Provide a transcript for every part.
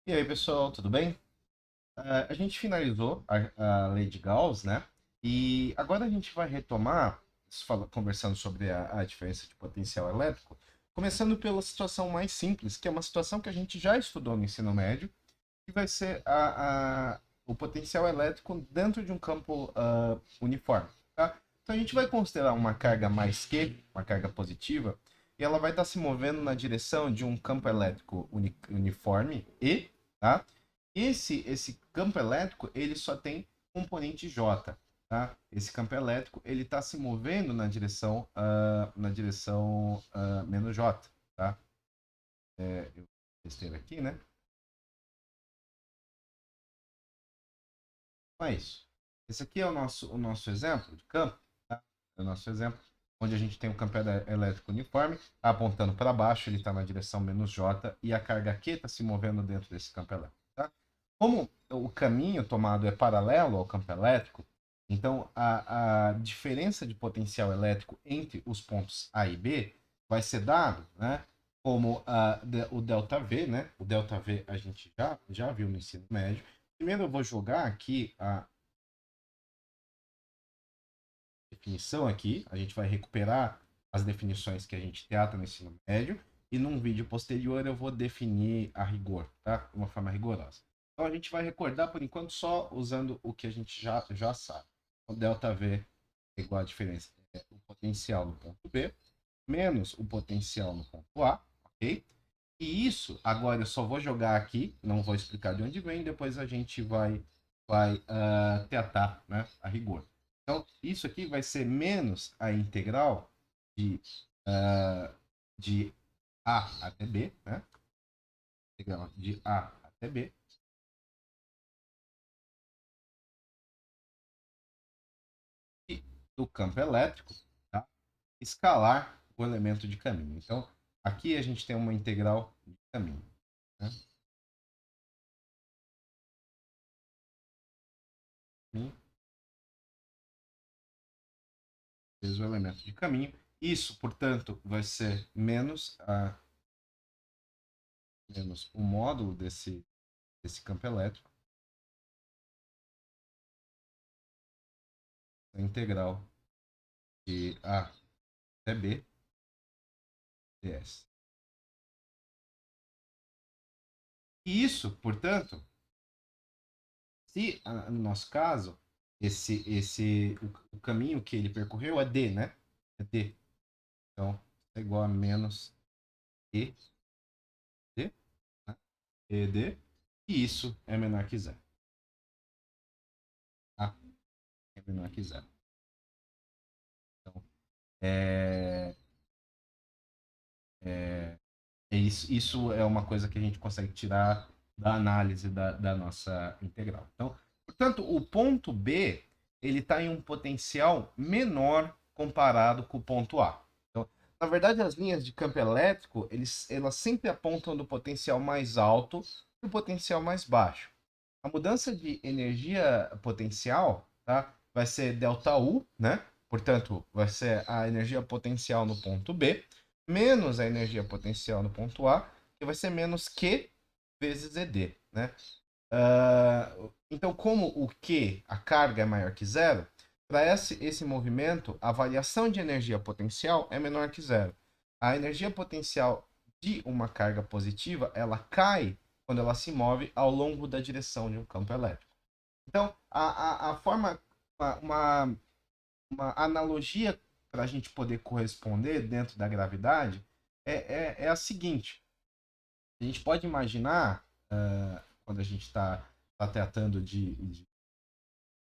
E aí, pessoal, tudo bem? A gente finalizou a lei de Gauss, né? E agora a gente vai retomar, conversando sobre a diferença de potencial elétrico, começando pela situação mais simples, que é uma situação que a gente já estudou no ensino médio, que vai ser o potencial elétrico dentro de um campo uniforme, tá? Então a gente vai considerar uma carga mais que, uma carga positiva, e ela vai estar se movendo na direção de um campo elétrico uniforme e, tá? Esse campo elétrico, ele só tem componente J, tá? Esse campo elétrico, ele está se movendo na direção menos J, tá? Eu besteira aqui, né? Então é isso. Esse aqui é o nosso exemplo de campo, tá? É o nosso exemplo, onde a gente tem um campo elétrico uniforme, apontando para baixo, ele está na direção menos J, e a carga Q está se movendo dentro desse campo elétrico, tá? Como o caminho tomado é paralelo ao campo elétrico, então a diferença de potencial elétrico entre os pontos A e B vai ser dado, né, como o ΔV, né? O ΔV a gente já viu no ensino médio. Primeiro eu vou jogar aqui a definição aqui, a gente vai recuperar as definições que a gente trata no ensino médio, e num vídeo posterior eu vou definir a rigor, tá? De uma forma rigorosa. Então a gente vai recordar por enquanto só usando o que a gente já sabe. O ΔV é igual a diferença o potencial no ponto B menos o potencial no ponto A, ok? E isso, agora eu só vou jogar aqui, não vou explicar de onde vem, depois a gente vai tratar, né, a rigor. Então, isso aqui vai ser menos a integral de, uh, de A até B, né? Integral de A até B, e do campo elétrico, tá? Escalar o elemento de caminho. Então, aqui a gente tem uma integral de caminho, né? Vezes o elemento de caminho. Isso, portanto, vai ser menos o módulo desse campo elétrico, a integral de A até B ds. E isso, portanto, se no nosso caso, o caminho que ele percorreu é D, né? É D. Então, é igual a menos E, D, né? ED, e isso é menor que zero. Tá? É menor que zero. Então, é, é, isso é uma coisa que a gente consegue tirar da análise da nossa integral. Então, portanto, o ponto B ele está em um potencial menor comparado com o ponto A. Então, na verdade, as linhas de campo elétrico elas sempre apontam do potencial mais alto para o potencial mais baixo. A mudança de energia potencial, tá, vai ser ΔU, né? Portanto, vai ser a energia potencial no ponto B menos a energia potencial no ponto A, que vai ser menos Q vezes ED, né? Então, como o Q, a carga é maior que zero, para esse movimento, a variação de energia potencial é menor que zero. A energia potencial de uma carga positiva, ela cai quando ela se move ao longo da direção de um campo elétrico. Então, a forma, uma, uma analogia para a gente poder corresponder dentro da gravidade é a seguinte: a gente pode imaginar, quando a gente está tratando de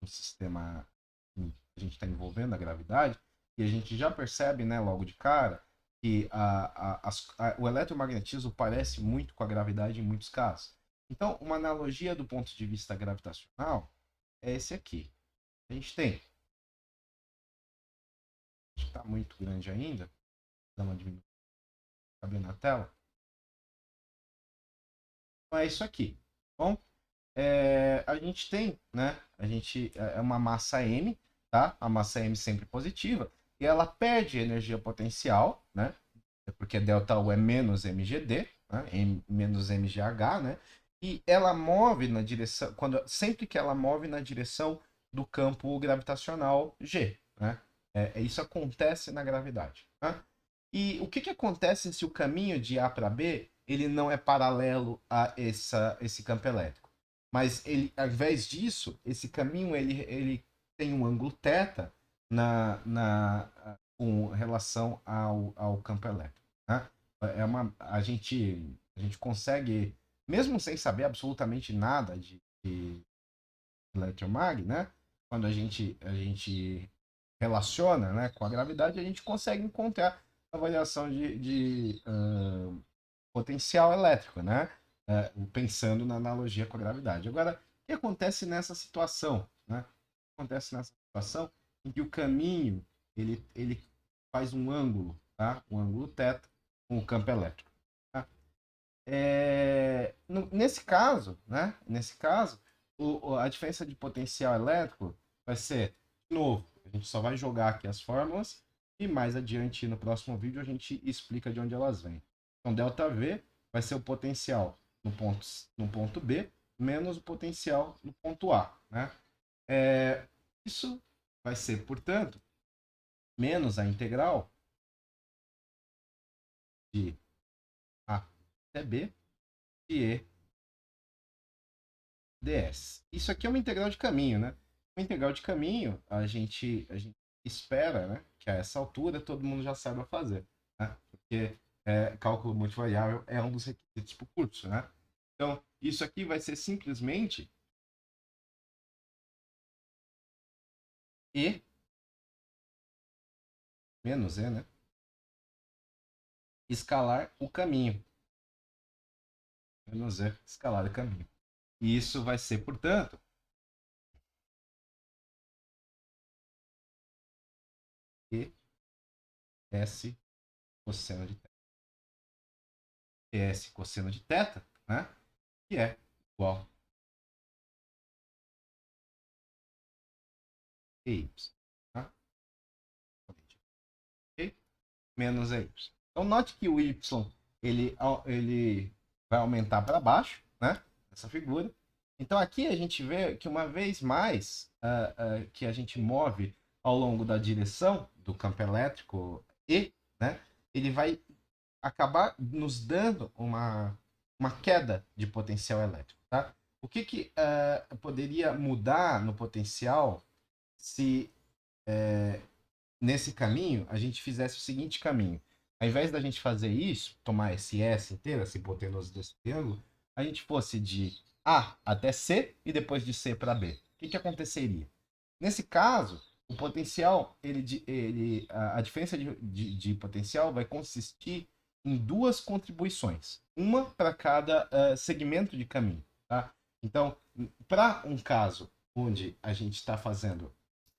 um sistema que a gente está envolvendo a gravidade, e a gente já percebe, né, logo de cara, que o eletromagnetismo parece muito com a gravidade em muitos casos. Então, uma analogia do ponto de vista gravitacional é esse aqui. A gente tem, está muito grande ainda, dá uma diminuição, cabe na tela. Então é isso aqui. Bom, a gente tem, né? A gente é uma massa m, tá? A massa m sempre positiva e ela perde energia potencial, né? Porque delta U é menos mgd, né? Menos mgh, né? e ela move na direção, sempre que ela move na direção do campo gravitacional G, né? Isso acontece na gravidade, né? E o que que acontece se o caminho de A para B ele não é paralelo a esse campo elétrico? Mas ele, ao invés disso, esse caminho ele tem um ângulo θ com relação ao campo elétrico, né? A gente consegue, mesmo sem saber absolutamente nada de eletromag, né? Quando a gente relaciona, né, com a gravidade, a gente consegue encontrar a variação de potencial elétrico, né? Pensando na analogia com a gravidade. Agora, o que acontece nessa situação, né? O que acontece nessa situação em que o caminho ele faz um ângulo, tá? Um ângulo θ com o campo elétrico. Tá? Nesse caso, né? Nesse caso, a diferença de potencial elétrico vai ser, de novo, a gente só vai jogar aqui as fórmulas e mais adiante no próximo vídeo a gente explica de onde elas vêm. Então, ΔV vai ser o potencial no ponto B menos o potencial no ponto A, né? Isso vai ser, portanto, menos a integral de A até B de E ds. Isso aqui é uma integral de caminho, né? Uma integral de caminho, a gente espera, né, que a essa altura todo mundo já saiba fazer, né? Porque cálculo multivariável é um dos requisitos para o curso, né? Então, isso aqui vai ser simplesmente E menos E, né? Escalar o caminho. Menos E, escalar o caminho. E isso vai ser, portanto, E S cosseno de θ. S cosseno de θ, né? Que é igual a EY. Tá? Ok? Menos EY. Então, note que o Y ele vai aumentar para baixo, né? Essa figura. Então, aqui a gente vê que uma vez mais que a gente move ao longo da direção do campo elétrico E, né? Ele vai acabar nos dando uma queda de potencial elétrico, tá? O que poderia mudar no potencial se nesse caminho a gente fizesse o seguinte caminho? Ao invés da gente fazer isso, tomar esse S inteiro, essa hipotenusa desse triângulo, a gente fosse de A até C e depois de C para B. O que aconteceria? Nesse caso, o potencial, a diferença de potencial vai consistir em duas contribuições, uma para cada segmento de caminho. Tá? Então, para um caso onde a gente está fazendo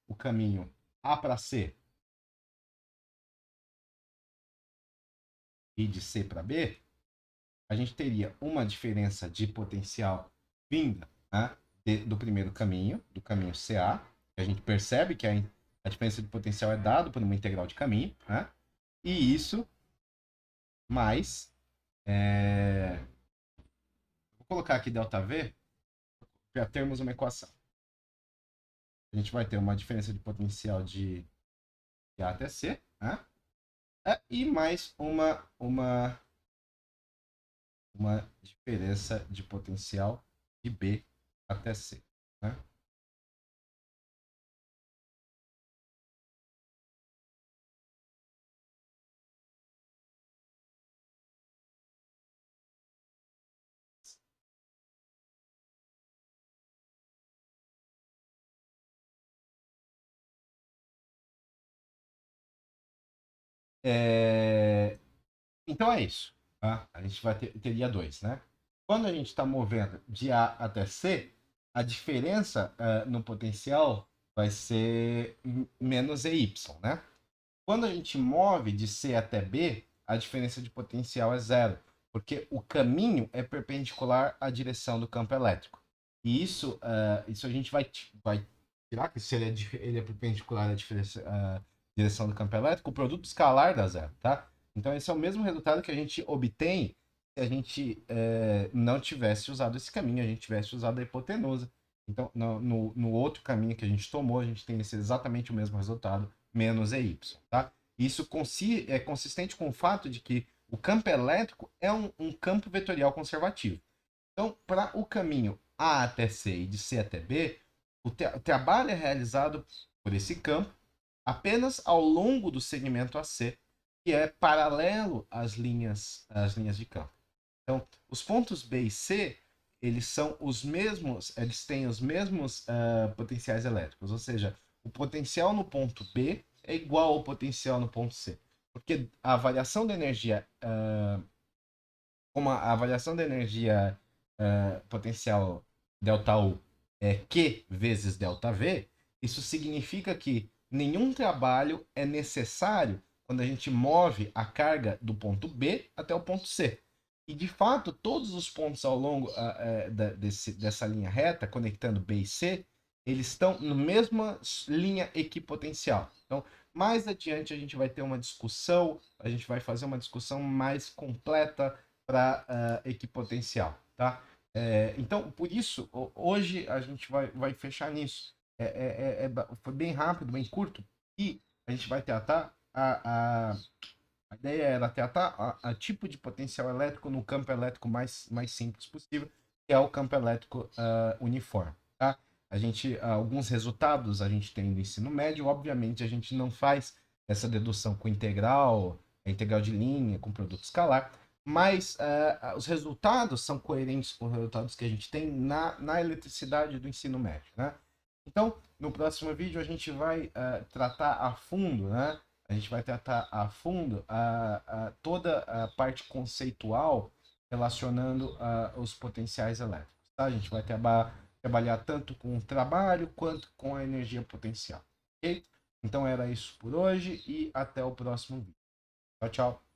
o caminho A para C e de C para B, a gente teria uma diferença de potencial vinda, né, do primeiro caminho, do caminho CA, que a gente percebe que a diferença de potencial é dada por uma integral de caminho, né, e isso mais. Vou colocar aqui ΔV para termos uma equação. A gente vai ter uma diferença de potencial de A até C, né, e mais uma diferença de potencial de B até C. Né? Então é isso. Tá? A gente teria dois. Né? Quando a gente está movendo de A até C, a diferença no potencial vai ser menos EY. Né? Quando a gente move de C até B, a diferença de potencial é zero, porque o caminho é perpendicular à direção do campo elétrico. E isso a gente vai tirar, que se ele é perpendicular à direção do campo elétrico, o produto escalar dá zero, tá? Então esse é o mesmo resultado que a gente obtém se a gente não tivesse usado esse caminho, a gente tivesse usado a hipotenusa. Então, no outro caminho que a gente tomou, a gente tem exatamente o mesmo resultado, menos EY, tá? Isso é consistente com o fato de que o campo elétrico é um campo vetorial conservativo. Então, para o caminho A até C e de C até B, o trabalho é realizado por esse campo apenas ao longo do segmento AC, que é paralelo às linhas de campo. Então, os pontos B e C, eles são os mesmos, eles têm os mesmos potenciais elétricos, ou seja, o potencial no ponto B é igual ao potencial no ponto C, porque a variação da energia, como a variação da energia potencial ΔU é Q vezes ΔV, isso significa que nenhum trabalho é necessário quando a gente move a carga do ponto B até o ponto C. E de fato, todos os pontos ao longo dessa linha reta, conectando B e C, eles estão na mesma linha equipotencial. Então, mais adiante a gente vai ter uma discussão, a gente vai fazer uma discussão mais completa para equipotencial, tá? Então, por isso, hoje a gente vai fechar nisso. Foi bem rápido, bem curto, e a gente vai tratar a ideia era tratar a tipo de potencial elétrico no campo elétrico mais simples possível, que é o campo elétrico uniforme, tá? Alguns resultados a gente tem no ensino médio, obviamente a gente não faz essa dedução com integral, a integral de linha, com produto escalar, mas os resultados são coerentes com os resultados que a gente tem na eletricidade do ensino médio, né? Então, no próximo vídeo a gente vai tratar a fundo, né? A gente vai tratar a fundo toda a parte conceitual relacionando os potenciais elétricos, tá? A gente vai trabalhar tanto com o trabalho quanto com a energia potencial, ok? Então era isso por hoje e até o próximo vídeo. Tchau, tchau.